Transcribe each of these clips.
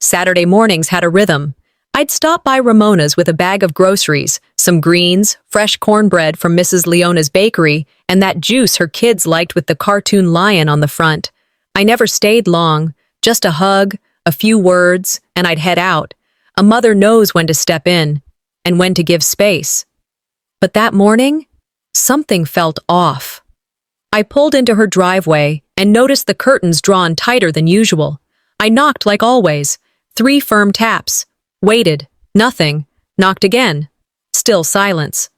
Saturday mornings had a rhythm. I'd stop by Ramona's with a bag of groceries, some greens, fresh cornbread from Mrs. Leona's bakery, and that juice her kids liked with the cartoon lion on the front. I never stayed long, just a hug, a few words, and I'd head out. A mother knows when to step in and when to give space. But that morning, something felt off. I pulled into her driveway and noticed the curtains drawn tighter than usual. I knocked like always, 3 firm taps. Waited. Nothing. Knocked again. Still silence.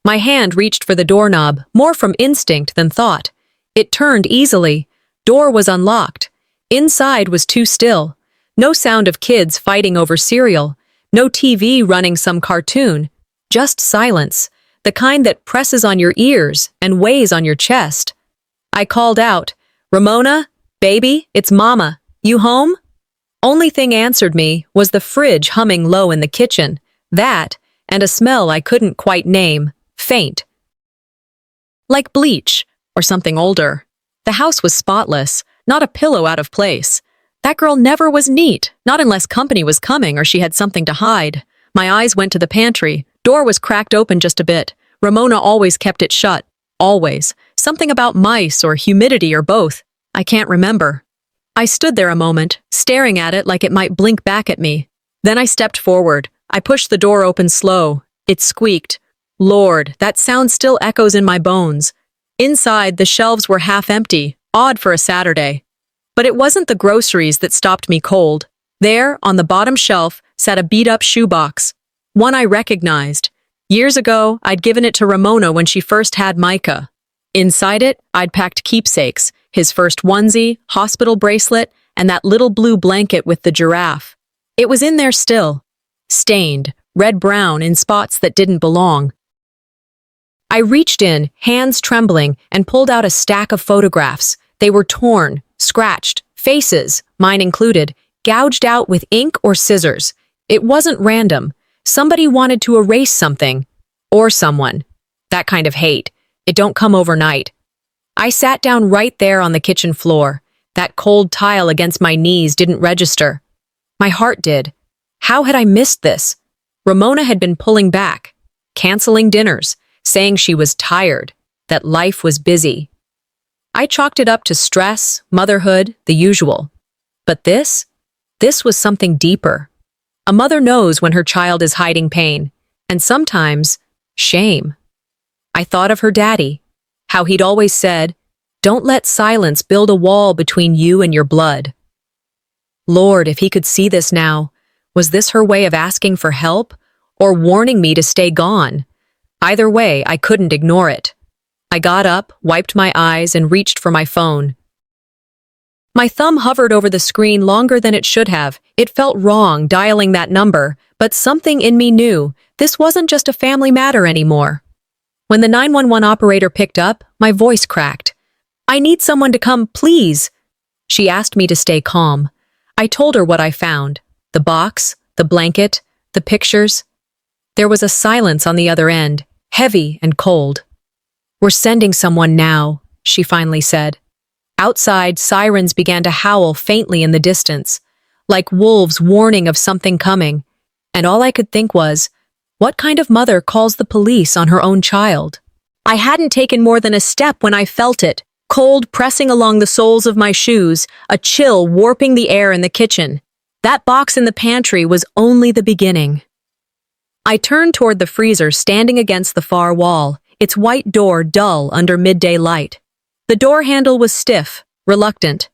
My hand reached for the doorknob, more from instinct than thought. It turned easily. Door was unlocked. Inside was too still. No sound of kids fighting over cereal. No TV running some cartoon. Just silence. The kind that presses on your ears and weighs on your chest. I called out, "Ramona? Baby, it's Mama. You home?" Only thing answered me was the fridge humming low in the kitchen. That, and a smell I couldn't quite name, faint. Like bleach, or something older. The house was spotless, not a pillow out of place. That girl never was neat, not unless company was coming or she had something to hide. My eyes went to the pantry. Door was cracked open just a bit. Ramona always kept it shut. Always. Something about mice or humidity or both. I can't remember. I stood there a moment, staring at it like it might blink back at me. Then I stepped forward. I pushed the door open slow. It squeaked. Lord, that sound still echoes in my bones. Inside, the shelves were half empty, odd for a Saturday. But it wasn't the groceries that stopped me cold. There, on the bottom shelf, sat a beat-up shoebox. One I recognized. Years ago, I'd given it to Ramona when she first had Micah. Inside it, I'd packed keepsakes, his first onesie, hospital bracelet, and that little blue blanket with the giraffe. It was in there still. Stained, red-brown in spots that didn't belong. I reached in, hands trembling, and pulled out a stack of photographs. They were torn, scratched, faces, mine included, gouged out with ink or scissors. It wasn't random. Somebody wanted to erase something. Or someone. That kind of hate. It don't come overnight. I sat down right there on the kitchen floor. That cold tile against my knees didn't register. My heart did. How had I missed this? Ramona had been pulling back, canceling dinners, saying she was tired, that life was busy. I chalked it up to stress, motherhood, the usual. But this was something deeper. A mother knows when her child is hiding pain, and sometimes shame. I thought of her daddy, how he'd always said, "Don't let silence build a wall between you and your blood." Lord, if he could see this now, was this her way of asking for help or warning me to stay gone? Either way, I couldn't ignore it. I got up, wiped my eyes, and reached for my phone. My thumb hovered over the screen longer than it should have. It felt wrong dialing that number, but something in me knew this wasn't just a family matter anymore. When the 911 operator picked up, my voice cracked. "I need someone to come, please." She asked me to stay calm. I told her what I found. The box, the blanket, the pictures. There was a silence on the other end, heavy and cold. "We're sending someone now," she finally said. Outside, sirens began to howl faintly in the distance, like wolves warning of something coming, and all I could think was, what kind of mother calls the police on her own child? I hadn't taken more than a step when I felt it, cold pressing along the soles of my shoes, a chill warping the air in the kitchen. That box in the pantry was only the beginning. I turned toward the freezer standing against the far wall, its white door dull under midday light. The door handle was stiff, reluctant.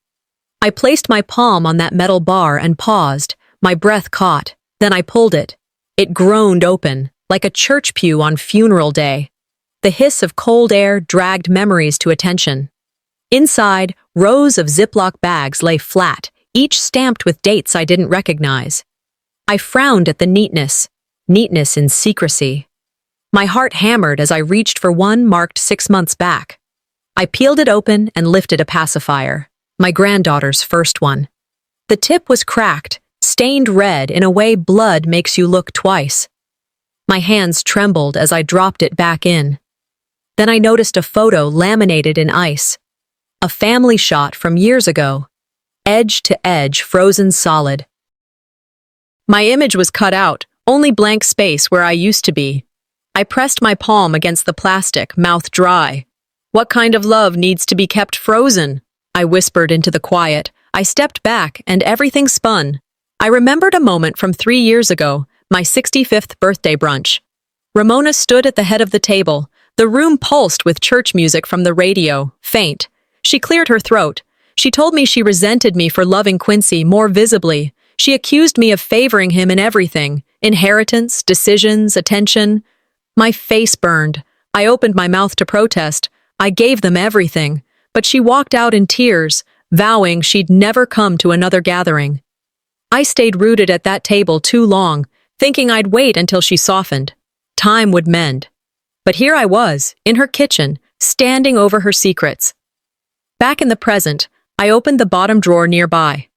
I placed my palm on that metal bar and paused, my breath caught. Then I pulled it. It groaned open, like a church pew on funeral day. The hiss of cold air dragged memories to attention. Inside, rows of Ziploc bags lay flat, each stamped with dates I didn't recognize. I frowned at the neatness in secrecy. My heart hammered as I reached for one marked 6 months back. I peeled it open and lifted a pacifier, my granddaughter's first one. The tip was cracked, stained red in a way blood makes you look twice. My hands trembled as I dropped it back in. Then I noticed a photo laminated in ice. A family shot from years ago. Edge to edge, frozen solid. My image was cut out, only blank space where I used to be. I pressed my palm against the plastic, mouth dry. What kind of love needs to be kept frozen? I whispered into the quiet. I stepped back, and everything spun. I remembered a moment from 3 years ago, my 65th birthday brunch. Ramona stood at the head of the table. The room pulsed with church music from the radio, faint. She cleared her throat. She told me she resented me for loving Quincy more visibly. She accused me of favoring him in everything: inheritance, decisions, attention. My face burned. I opened my mouth to protest. I gave them everything. But she walked out in tears, vowing she'd never come to another gathering. I stayed rooted at that table too long, thinking I'd wait until she softened. Time would mend. But here I was, in her kitchen, standing over her secrets. Back in the present, I opened the bottom drawer nearby.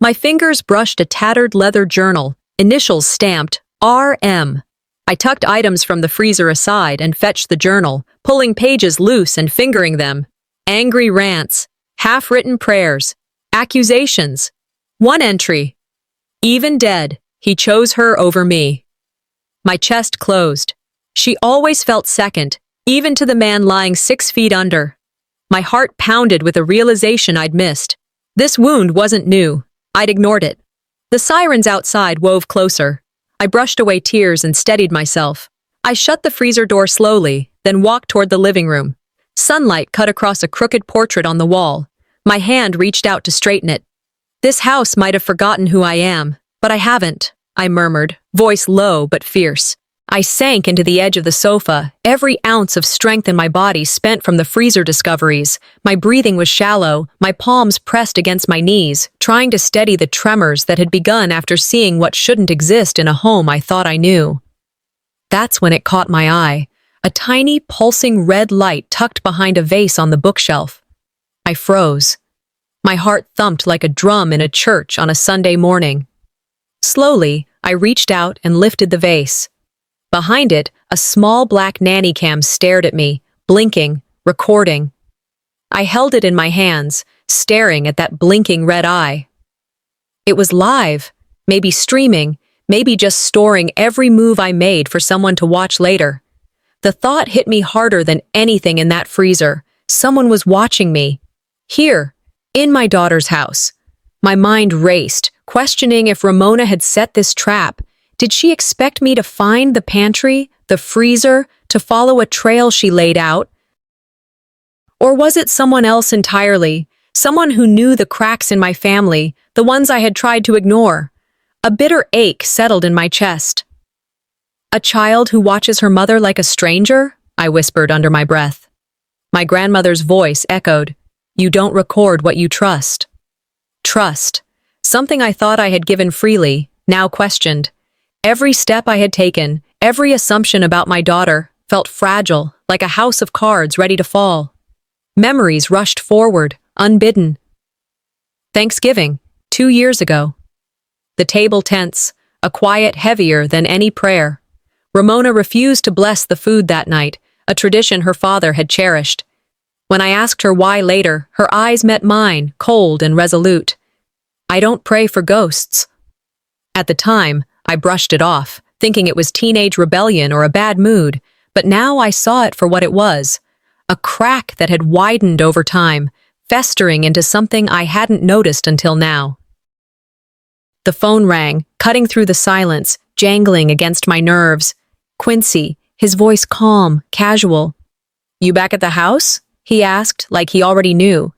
My fingers brushed a tattered leather journal, initials stamped RM. I tucked items from the freezer aside and fetched the journal, pulling pages loose and fingering them. Angry rants, half-written prayers, accusations. One entry. Even dead, he chose her over me. My chest closed. She always felt second, even to the man lying 6 feet under. My heart pounded with a realization I'd missed. This wound wasn't new. I'd ignored it. The sirens outside wove closer. I brushed away tears and steadied myself. I shut the freezer door slowly, then walked toward the living room. Sunlight cut across a crooked portrait on the wall. My hand reached out to straighten it. This house might have forgotten who I am, but I haven't, I murmured, voice low but fierce. I sank into the edge of the sofa, every ounce of strength in my body spent from the freezer discoveries. My breathing was shallow, my palms pressed against my knees, trying to steady the tremors that had begun after seeing what shouldn't exist in a home I thought I knew. That's when it caught my eye, a tiny, pulsing red light tucked behind a vase on the bookshelf. I froze. My heart thumped like a drum in a church on a Sunday morning. Slowly, I reached out and lifted the vase. Behind it, a small black nanny cam stared at me, blinking, recording. I held it in my hands, staring at that blinking red eye. It was live, maybe streaming, maybe just storing every move I made for someone to watch later. The thought hit me harder than anything in that freezer. Someone was watching me. Here, in my daughter's house. My mind raced, questioning if Ramona had set this trap. Did she expect me to find the pantry, the freezer, to follow a trail she laid out? Or was it someone else entirely, someone who knew the cracks in my family, the ones I had tried to ignore? A bitter ache settled in my chest. A child who watches her mother like a stranger? I whispered under my breath. My grandmother's voice echoed, "You don't record what you trust." Trust. Something I thought I had given freely, now questioned. Every step I had taken, every assumption about my daughter, felt fragile, like a house of cards ready to fall. Memories rushed forward, unbidden. Thanksgiving, 2 years ago. The table tense, a quiet heavier than any prayer. Ramona refused to bless the food that night, a tradition her father had cherished. When I asked her why later, her eyes met mine, cold and resolute. "I don't pray for ghosts." At the time, I brushed it off, thinking it was teenage rebellion or a bad mood, but now I saw it for what it was. A crack that had widened over time, festering into something I hadn't noticed until now. The phone rang, cutting through the silence, jangling against my nerves. Quincy, his voice calm, casual. "You back at the house?" he asked, like he already knew.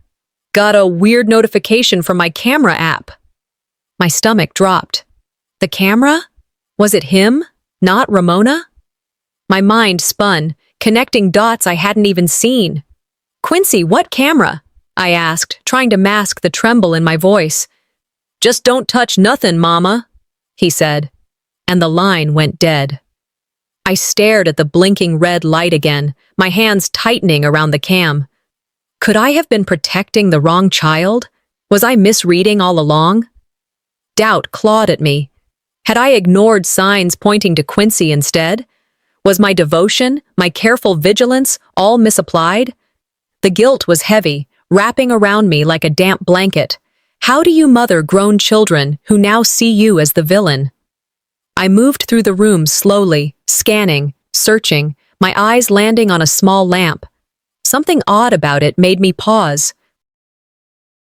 "Got a weird notification from my camera app." My stomach dropped. The camera? Was it him, not Ramona? My mind spun, connecting dots I hadn't even seen. "Quincy, what camera?" I asked, trying to mask the tremble in my voice. "Just don't touch nothin', Mama," he said, and the line went dead. I stared at the blinking red light again, my hands tightening around the cam. Could I have been protecting the wrong child? Was I misreading all along? Doubt clawed at me. Had I ignored signs pointing to Quincy instead? Was my devotion, my careful vigilance, all misapplied? The guilt was heavy, wrapping around me like a damp blanket. How do you mother grown children who now see you as the villain? I moved through the room slowly, scanning, searching, my eyes landing on a small lamp. Something odd about it made me pause.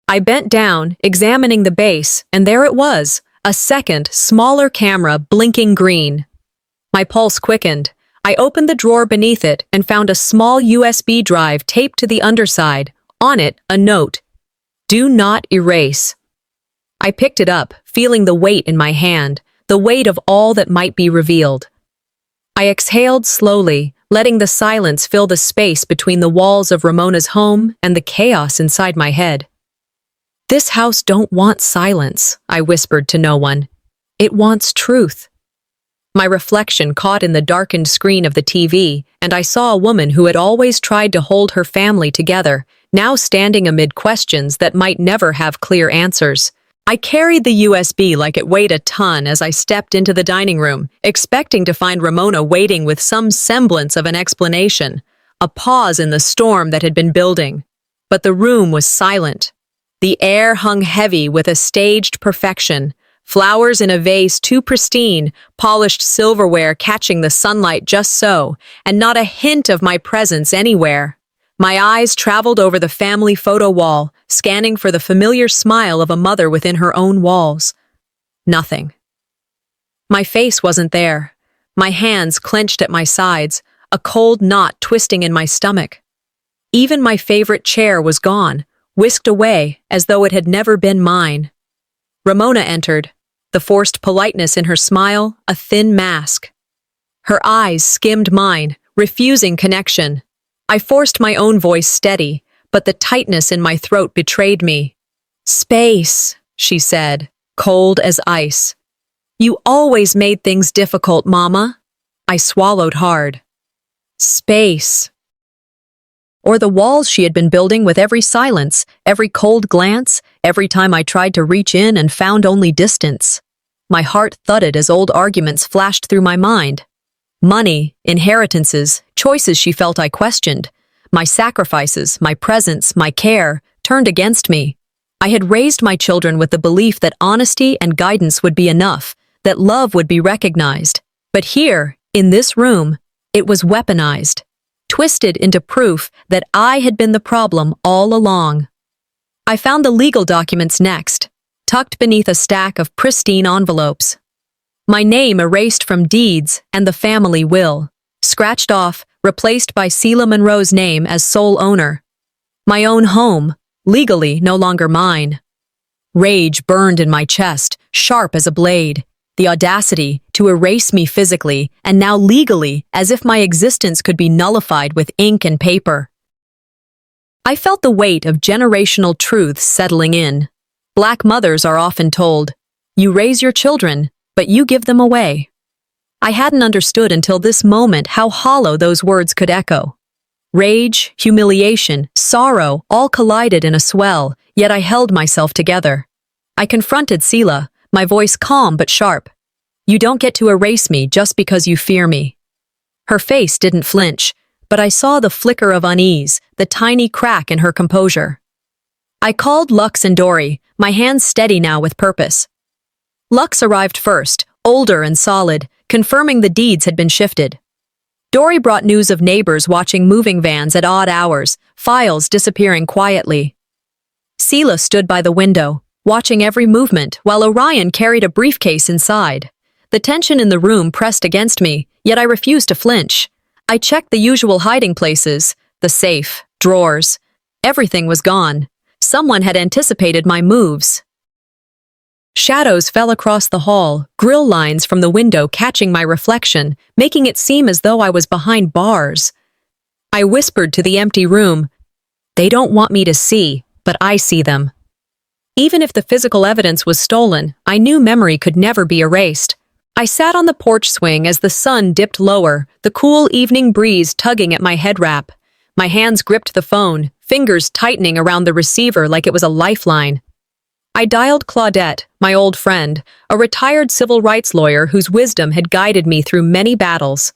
I bent down, examining the base, and there it was, a second, smaller camera blinking green. My pulse quickened. I opened the drawer beneath it and found a small USB drive taped to the underside. On it, a note. Do not erase. I picked it up, feeling the weight in my hand, the weight of all that might be revealed. I exhaled slowly, letting the silence fill the space between the walls of Ramona's home and the chaos inside my head. This house don't want silence, I whispered to no one. It wants truth. My reflection caught in the darkened screen of the TV, and I saw a woman who had always tried to hold her family together, now standing amid questions that might never have clear answers. I carried the USB like it weighed a ton as I stepped into the dining room, expecting to find Ramona waiting with some semblance of an explanation, a pause in the storm that had been building. But the room was silent. The air hung heavy with a staged perfection, flowers in a vase too pristine, polished silverware catching the sunlight just so, and not a hint of my presence anywhere. My eyes traveled over the family photo wall, scanning for the familiar smile of a mother within her own walls. Nothing. My face wasn't there. My hands clenched at my sides, a cold knot twisting in my stomach. Even my favorite chair was gone, whisked away as though it had never been mine. Ramona entered, the forced politeness in her smile a thin mask. Her eyes skimmed mine, refusing connection. I forced my own voice steady, but the tightness in my throat betrayed me. Space, she said, cold as ice. You always made things difficult, Mama. I swallowed hard. Space. Or the walls she had been building with every silence, every cold glance, every time I tried to reach in and found only distance. My heart thudded as old arguments flashed through my mind. Money, inheritances, choices she felt I questioned. My sacrifices, my presence, my care, turned against me. I had raised my children with the belief that honesty and guidance would be enough, that love would be recognized. But here, in this room, it was weaponized, twisted into proof that I had been the problem all along. I found the legal documents next, tucked beneath a stack of pristine envelopes. My name erased from deeds and the family will, scratched off, replaced by Selah Monroe's name as sole owner. My own home, legally no longer mine. Rage burned in my chest, sharp as a blade. The audacity to erase me physically and now legally, as if my existence could be nullified with ink and paper. I felt the weight of generational truths settling in. Black mothers are often told, "You raise your children, but you give them away." I hadn't understood until this moment how hollow those words could echo. Rage, humiliation, sorrow all collided in a swell, yet I held myself together. I confronted Selah, my voice calm but sharp. You don't get to erase me just because you fear me. Her face didn't flinch, but I saw the flicker of unease, the tiny crack in her composure. I called Lux and Dory, my hands steady now with purpose. Lux arrived first, older and solid, confirming the deeds had been shifted. Dory brought news of neighbors watching moving vans at odd hours, files disappearing quietly. Selah stood by the window, watching every movement, while Orion carried a briefcase inside. The tension in the room pressed against me, yet I refused to flinch. I checked the usual hiding places, the safe, drawers. Everything was gone. Someone had anticipated my moves. Shadows fell across the hall, grill lines from the window catching my reflection, making it seem as though I was behind bars. I whispered to the empty room, "They don't want me to see, but I see them." Even if the physical evidence was stolen, I knew memory could never be erased. I sat on the porch swing as the sun dipped lower, the cool evening breeze tugging at my head wrap. My hands gripped the phone, fingers tightening around the receiver like it was a lifeline. I dialed Claudette, my old friend, a retired civil rights lawyer whose wisdom had guided me through many battles.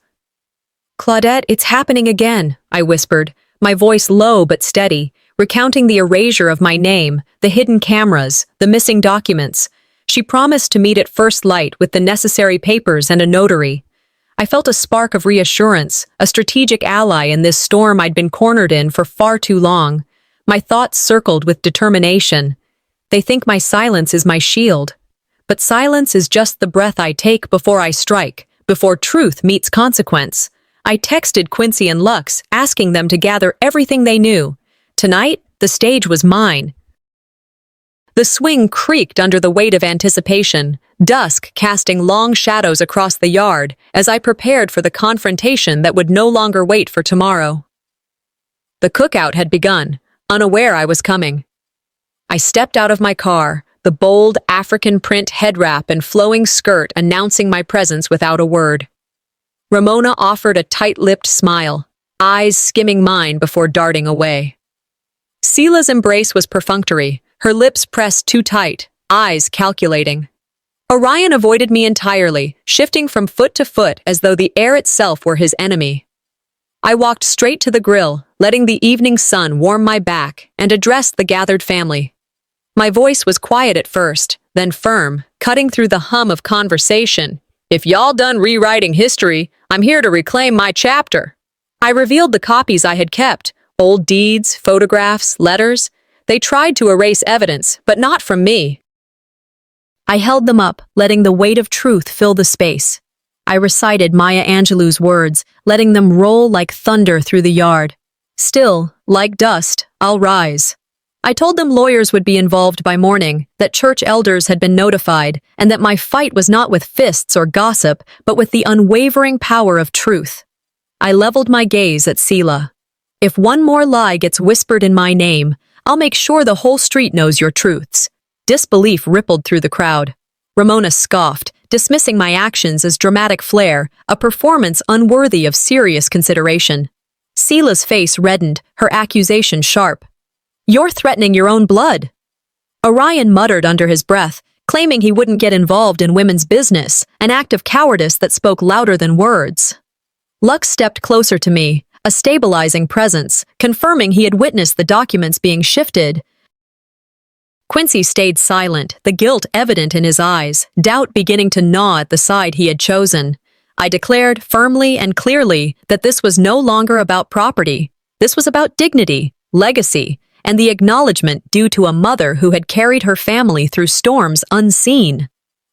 "Claudette, it's happening again," I whispered, my voice low but steady, recounting the erasure of my name, the hidden cameras, the missing documents. She promised to meet at first light with the necessary papers and a notary. I felt a spark of reassurance, a strategic ally in this storm I'd been cornered in for far too long. My thoughts circled with determination. They think my silence is my shield. But silence is just the breath I take before I strike, before truth meets consequence. I texted Quincy and Lux, asking them to gather everything they knew. Tonight, the stage was mine. The swing creaked under the weight of anticipation, dusk casting long shadows across the yard as I prepared for the confrontation that would no longer wait for tomorrow. The cookout had begun, unaware I was coming. I stepped out of my car, the bold African print head wrap and flowing skirt announcing my presence without a word. Ramona offered a tight-lipped smile, eyes skimming mine before darting away. Sela's embrace was perfunctory, her lips pressed too tight, eyes calculating. Orion avoided me entirely, shifting from foot to foot as though the air itself were his enemy. I walked straight to the grill, letting the evening sun warm my back, and addressed the gathered family. My voice was quiet at first, then firm, cutting through the hum of conversation. If y'all done rewriting history, I'm here to reclaim my chapter. I revealed the copies I had kept, old deeds, photographs, letters. They tried to erase evidence, but not from me. I held them up, letting the weight of truth fill the space. I recited Maya Angelou's words, letting them roll like thunder through the yard. Still, like dust, I'll rise. I told them lawyers would be involved by morning, that church elders had been notified, and that my fight was not with fists or gossip, but with the unwavering power of truth. I leveled my gaze at Sela. If one more lie gets whispered in my name, I'll make sure the whole street knows your truths. Disbelief rippled through the crowd. Ramona scoffed, dismissing my actions as dramatic flair, a performance unworthy of serious consideration. Sela's face reddened, her accusation sharp. You're threatening your own blood. Orion muttered under his breath, claiming he wouldn't get involved in women's business, an act of cowardice that spoke louder than words. Lux stepped closer to me, a stabilizing presence, confirming he had witnessed the documents being shifted. Quincy stayed silent, the guilt evident in his eyes, doubt beginning to gnaw at the side he had chosen. I declared firmly and clearly that this was no longer about property. This was about dignity, legacy, and the acknowledgement due to a mother who had carried her family through storms unseen.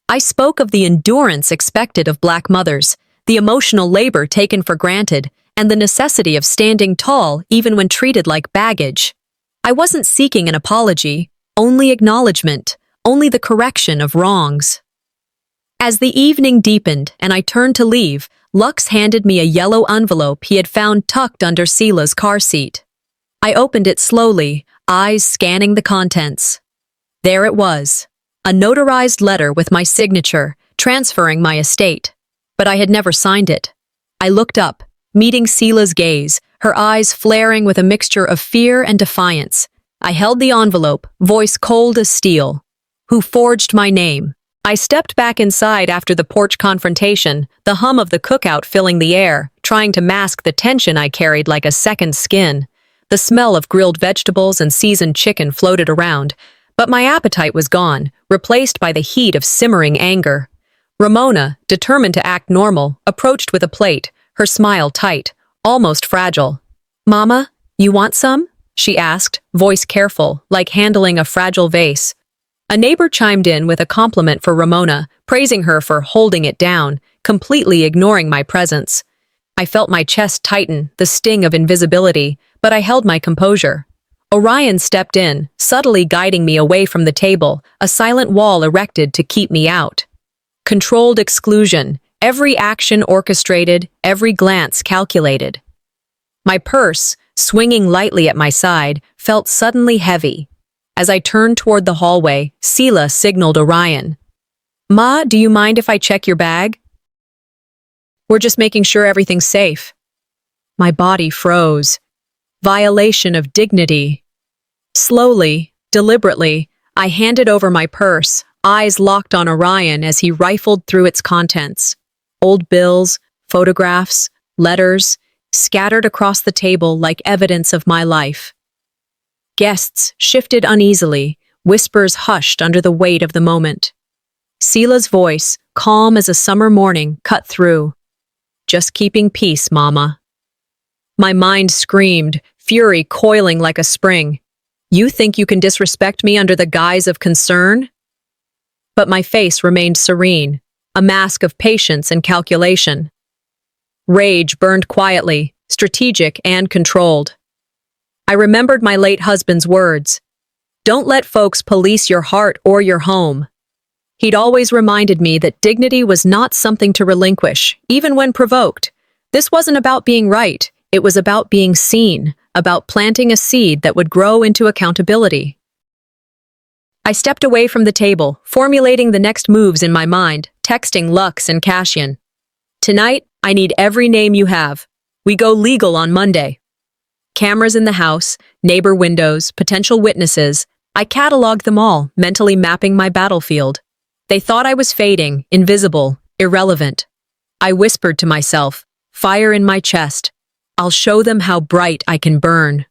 I spoke of the endurance expected of Black mothers, the emotional labor taken for granted, and the necessity of standing tall even when treated like baggage. I wasn't seeking an apology, only acknowledgement, only the correction of wrongs. As the evening deepened and I turned to leave, Lux handed me a yellow envelope he had found tucked under Sela's car seat. I opened it slowly, eyes scanning the contents. There it was, a notarized letter with my signature, transferring my estate. But I had never signed it. I looked up, meeting Sela's gaze, her eyes flaring with a mixture of fear and defiance. I held the envelope, voice cold as steel. Who forged my name? I stepped back inside after the porch confrontation, the hum of the cookout filling the air, trying to mask the tension I carried like a second skin. The smell of grilled vegetables and seasoned chicken floated around, but my appetite was gone, replaced by the heat of simmering anger. Ramona, determined to act normal, approached with a plate, her smile tight, almost fragile. "Mama, you want some?" she asked, voice careful, like handling a fragile vase. A neighbor chimed in with a compliment for Ramona, praising her for holding it down, completely ignoring my presence. I felt my chest tighten, the sting of invisibility, but I held my composure. Orion stepped in, subtly guiding me away from the table, a silent wall erected to keep me out. Controlled exclusion, every action orchestrated, every glance calculated. My purse, swinging lightly at my side, felt suddenly heavy. As I turned toward the hallway, Sela signaled Orion. "Ma, do you mind if I check your bag?" "We're just making sure everything's safe." My body froze. Violation of dignity. Slowly, deliberately, I handed over my purse, eyes locked on Orion as he rifled through its contents. Old bills, photographs, letters, scattered across the table like evidence of my life. Guests shifted uneasily, whispers hushed under the weight of the moment. Sela's voice, calm as a summer morning, cut through. "Just keeping peace, Mama." My mind screamed, fury coiling like a spring. "You think you can disrespect me under the guise of concern?" But my face remained serene, a mask of patience and calculation. Rage burned quietly, strategic and controlled. I remembered my late husband's words. "Don't let folks police your heart or your home." He'd always reminded me that dignity was not something to relinquish, even when provoked. This wasn't about being right, it was about being seen, about planting a seed that would grow into accountability. I stepped away from the table, formulating the next moves in my mind, texting Lux and Cassian. "Tonight, I need every name you have. We go legal on Monday." Cameras in the house, neighbor windows, potential witnesses. I cataloged them all, mentally mapping my battlefield. They thought I was fading, invisible, irrelevant. I whispered to myself, fire in my chest. I'll show them how bright I can burn.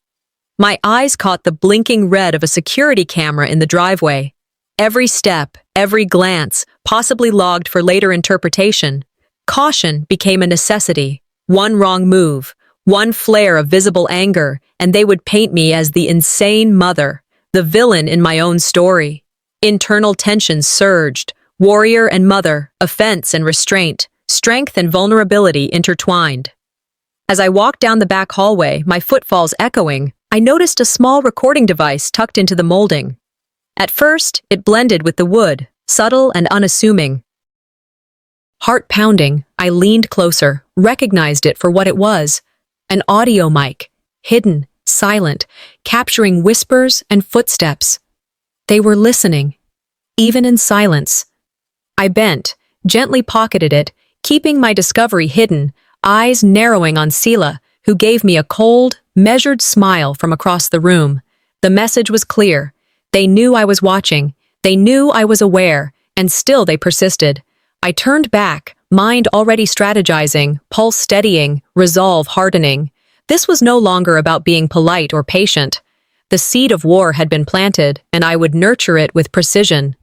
My eyes caught the blinking red of a security camera in the driveway. Every step, every glance, possibly logged for later interpretation. Caution became a necessity. One wrong move, one flare of visible anger, and they would paint me as the insane mother, the villain in my own story. Internal tensions surged, warrior and mother, offense and restraint, strength and vulnerability intertwined. As I walked down the back hallway, my footfalls echoing, I noticed a small recording device tucked into the molding. At first, it blended with the wood, subtle and unassuming. Heart pounding, I leaned closer, recognized it for what it was. An audio mic, hidden, silent, capturing whispers and footsteps. They were listening, even in silence. I bent, gently pocketed it, keeping my discovery hidden, eyes narrowing on Sela, who gave me a cold, measured smile from across the room. The message was clear. They knew I was watching. They knew I was aware, and still they persisted. I turned back, mind already strategizing, pulse steadying, resolve hardening. This was no longer about being polite or patient. The seed of war had been planted, and I would nurture it with precision.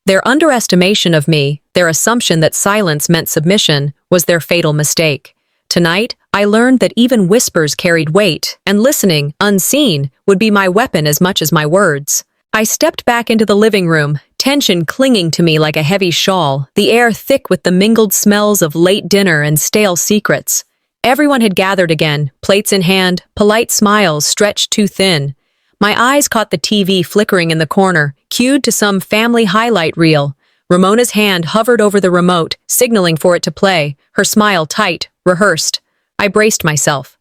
Their underestimation of me, their assumption that silence meant submission, was their fatal mistake. Tonight, I learned that even whispers carried weight, and listening, unseen, would be my weapon as much as my words. I stepped back into the living room, tension clinging to me like a heavy shawl, the air thick with the mingled smells of late dinner and stale secrets. Everyone had gathered again, plates in hand, polite smiles stretched too thin. My eyes caught the TV flickering in the corner, cued to some family highlight reel. Ramona's hand hovered over the remote, signaling for it to play, her smile tight, rehearsed. I braced myself.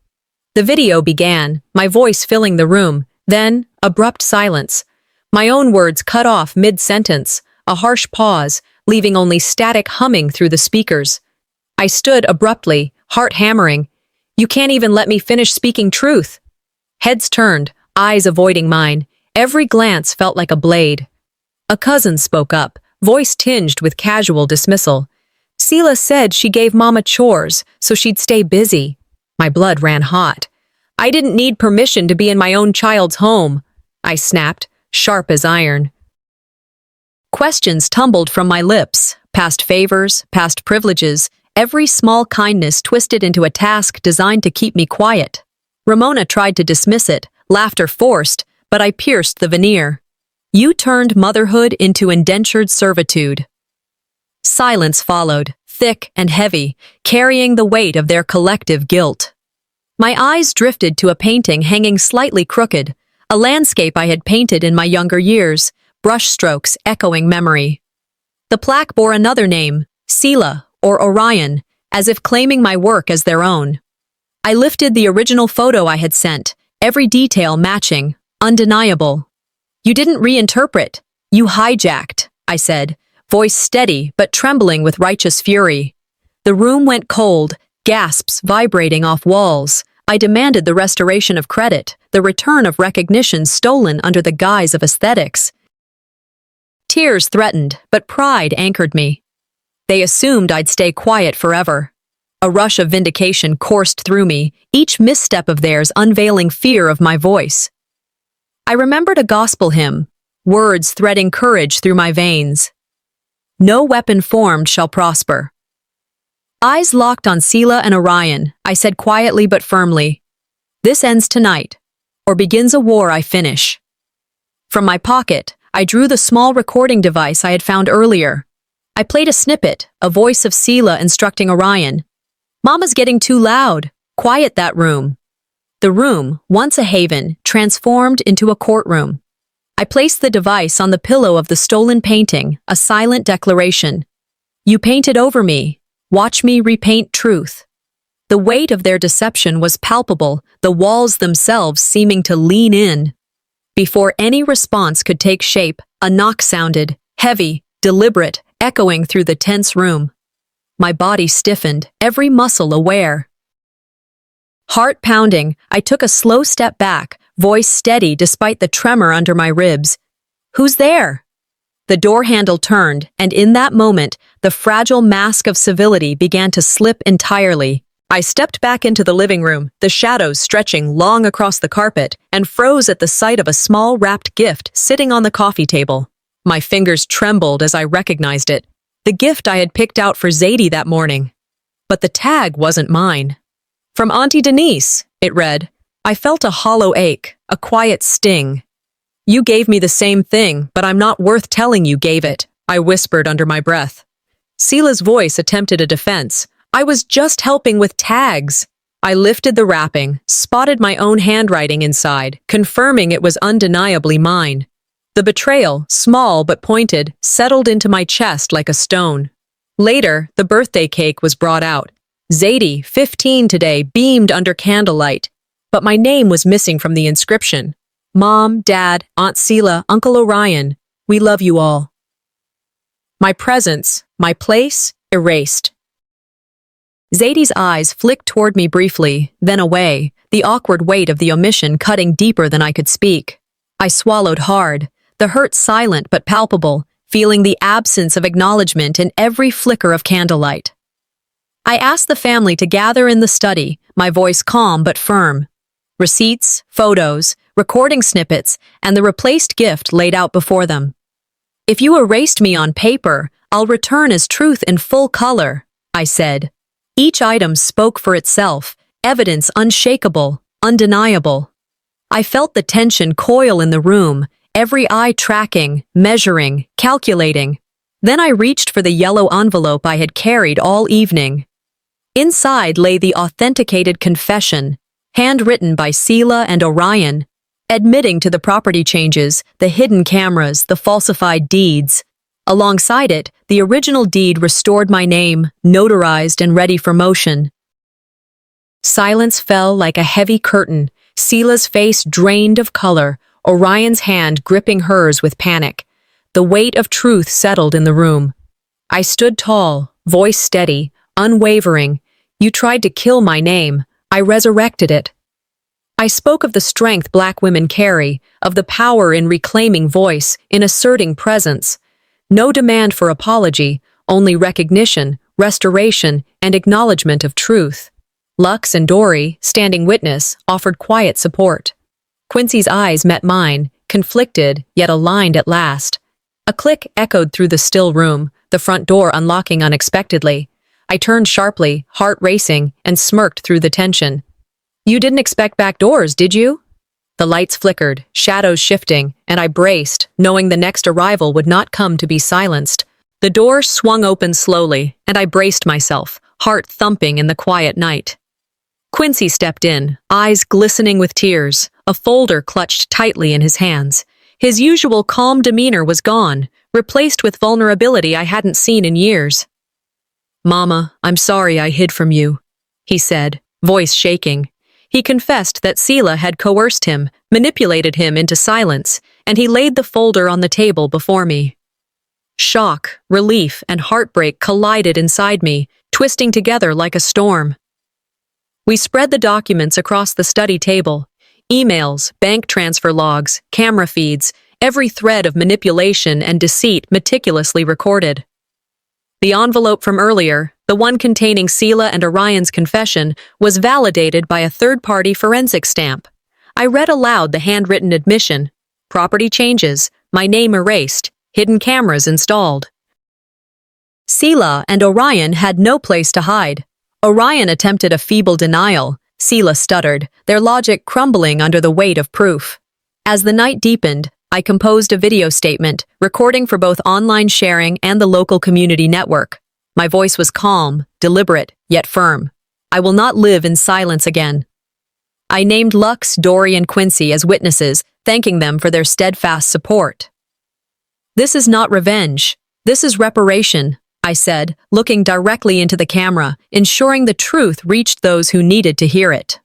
The video began, my voice filling the room, then abrupt silence. My own words cut off mid-sentence, a harsh pause, leaving only static humming through the speakers. I stood abruptly, heart hammering. "You can't even let me finish speaking truth." Heads turned, eyes avoiding mine. Every glance felt like a blade. A cousin spoke up, voice tinged with casual dismissal. "Sela said she gave Mama chores, so she'd stay busy." My blood ran hot. "I didn't need permission to be in my own child's home," I snapped, sharp as iron. Questions tumbled from my lips, past favors, past privileges, every small kindness twisted into a task designed to keep me quiet. Ramona tried to dismiss it, laughter forced, but I pierced the veneer. "You turned motherhood into indentured servitude." Silence followed, thick and heavy, carrying the weight of their collective guilt. My eyes drifted to a painting hanging slightly crooked, a landscape I had painted in my younger years, brushstrokes echoing memory. The plaque bore another name, Sela, or Orion, as if claiming my work as their own. I lifted the original photo I had sent, every detail matching, undeniable. "You didn't reinterpret, you hijacked," I said, voice steady but trembling with righteous fury. The room went cold, gasps vibrating off walls. I demanded the restoration of credit, the return of recognition stolen under the guise of aesthetics. Tears threatened, but pride anchored me. They assumed I'd stay quiet forever. A rush of vindication coursed through me, each misstep of theirs unveiling fear of my voice. I remembered a gospel hymn, words threading courage through my veins. No weapon formed shall prosper. Eyes locked on Sela and Orion, I said quietly but firmly, "This ends tonight, or begins a war I finish." From my pocket, I drew the small recording device I had found earlier. I played a snippet, a voice of Sela instructing Orion, "Mama's getting too loud. Quiet that room." The room, once a haven, transformed into a courtroom. I placed the device on the pillow of the stolen painting, a silent declaration. "You painted over me. Watch me repaint truth." The weight of their deception was palpable, the walls themselves seeming to lean in. Before any response could take shape, a knock sounded, heavy, deliberate, echoing through the tense room. My body stiffened, every muscle aware. Heart pounding, I took a slow step back, voice steady despite the tremor under my ribs. "Who's there?" The door handle turned, and in that moment, the fragile mask of civility began to slip entirely. I stepped back into the living room, the shadows stretching long across the carpet, and froze at the sight of a small wrapped gift sitting on the coffee table. My fingers trembled as I recognized it, the gift I had picked out for Zadie that morning. But the tag wasn't mine. "From Auntie Denise," it read. I felt a hollow ache, a quiet sting. "You gave me the same thing, but I'm not worth telling you gave it," I whispered under my breath. Sela's voice attempted a defense. "I was just helping with tags." I lifted the wrapping, spotted my own handwriting inside, confirming it was undeniably mine. The betrayal, small but pointed, settled into my chest like a stone. Later, the birthday cake was brought out. Zadie, 15 today, beamed under candlelight. But my name was missing from the inscription. "Mom, Dad, Aunt Sela, Uncle Orion, we love you all." My presence, my place, erased. Zadie's eyes flicked toward me briefly, then away, the awkward weight of the omission cutting deeper than I could speak. I swallowed hard, the hurt silent but palpable, feeling the absence of acknowledgement in every flicker of candlelight. I asked the family to gather in the study, my voice calm but firm. Receipts, photos, recording snippets, and the replaced gift laid out before them. "If you erased me on paper, I'll return as truth in full color," I said. Each item spoke for itself, evidence unshakable, undeniable. I felt the tension coil in the room, every eye tracking, measuring, calculating. Then I reached for the yellow envelope I had carried all evening. Inside lay the authenticated confession, handwritten by Sela and Orion, admitting to the property changes, the hidden cameras, the falsified deeds. Alongside it, the original deed restored my name, notarized and ready for motion. Silence fell like a heavy curtain, Sela's face drained of color, Orion's hand gripping hers with panic. The weight of truth settled in the room. I stood tall, voice steady, unwavering. "You tried to kill my name. I resurrected it." I spoke of the strength Black women carry, of the power in reclaiming voice, in asserting presence. No demand for apology, only recognition, restoration, and acknowledgement of truth. Lux and Dory, standing witness, offered quiet support. Quincy's eyes met mine, conflicted, yet aligned at last. A click echoed through the still room, the front door unlocking unexpectedly. I turned sharply, heart racing, and smirked through the tension. "You didn't expect back doors, did you?" The lights flickered, shadows shifting, and I braced, knowing the next arrival would not come to be silenced. The door swung open slowly, and I braced myself, heart thumping in the quiet night. Quincy stepped in, eyes glistening with tears, a folder clutched tightly in his hands. His usual calm demeanor was gone, replaced with vulnerability I hadn't seen in years. "Mama, I'm sorry I hid from you," he said, voice shaking. He confessed that Sela had coerced him, manipulated him into silence, and he laid the folder on the table before me. Shock, relief, and heartbreak collided inside me, twisting together like a storm. We spread the documents across the study table. Emails, bank transfer logs, camera feeds, every thread of manipulation and deceit meticulously recorded. The envelope from earlier, the one containing Sela and Orion's confession, was validated by a third-party forensic stamp. I read aloud the handwritten admission, property changes, my name erased, hidden cameras installed. Sela and Orion had no place to hide. Orion attempted a feeble denial. Sela stuttered, their logic crumbling under the weight of proof. As the night deepened, I composed a video statement, recording for both online sharing and the local community network. My voice was calm, deliberate, yet firm. I will not live in silence again. I named Lux, Dory, and Quincy as witnesses, thanking them for their steadfast support. This is not revenge. This is reparation, I said, looking directly into the camera, ensuring the truth reached those who needed to hear it.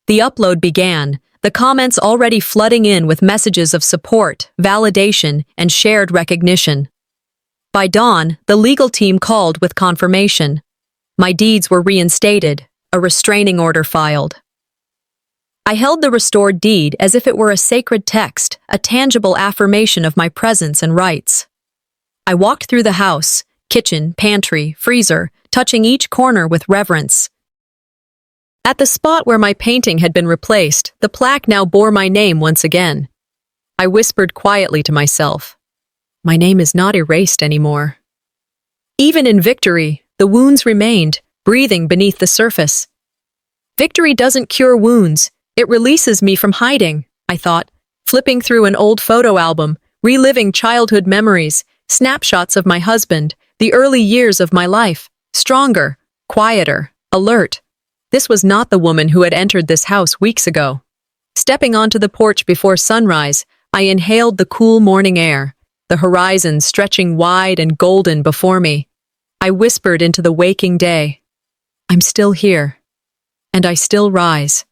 The upload began, the comments already flooding in with messages of support, validation, and shared recognition. By dawn, the legal team called with confirmation. My deeds were reinstated, a restraining order filed. I held the restored deed as if it were a sacred text, a tangible affirmation of my presence and rights. I walked through the house, kitchen, pantry, freezer, touching each corner with reverence. At the spot where my painting had been replaced, the plaque now bore my name once again. I whispered quietly to myself, "My name is not erased anymore." Even in victory, the wounds remained, breathing beneath the surface. Victory doesn't cure wounds, it releases me from hiding, I thought, flipping through an old photo album, reliving childhood memories, snapshots of my husband, the early years of my life, stronger, quieter, alert. This was not the woman who had entered this house weeks ago. Stepping onto the porch before sunrise, I inhaled the cool morning air, the horizon stretching wide and golden before me. I whispered into the waking day, "I'm still here, and I still rise."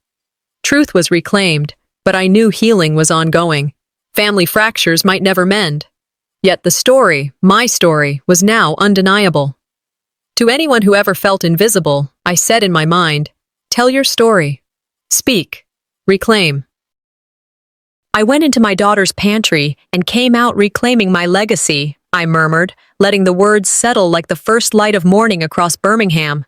Truth was reclaimed, but I knew healing was ongoing. Family fractures might never mend. Yet the story, my story, was now undeniable. To anyone who ever felt invisible, I said in my mind, "Tell your story. Speak. Reclaim." I went into my daughter's pantry and came out reclaiming my legacy, I murmured, letting the words settle like the first light of morning across Birmingham.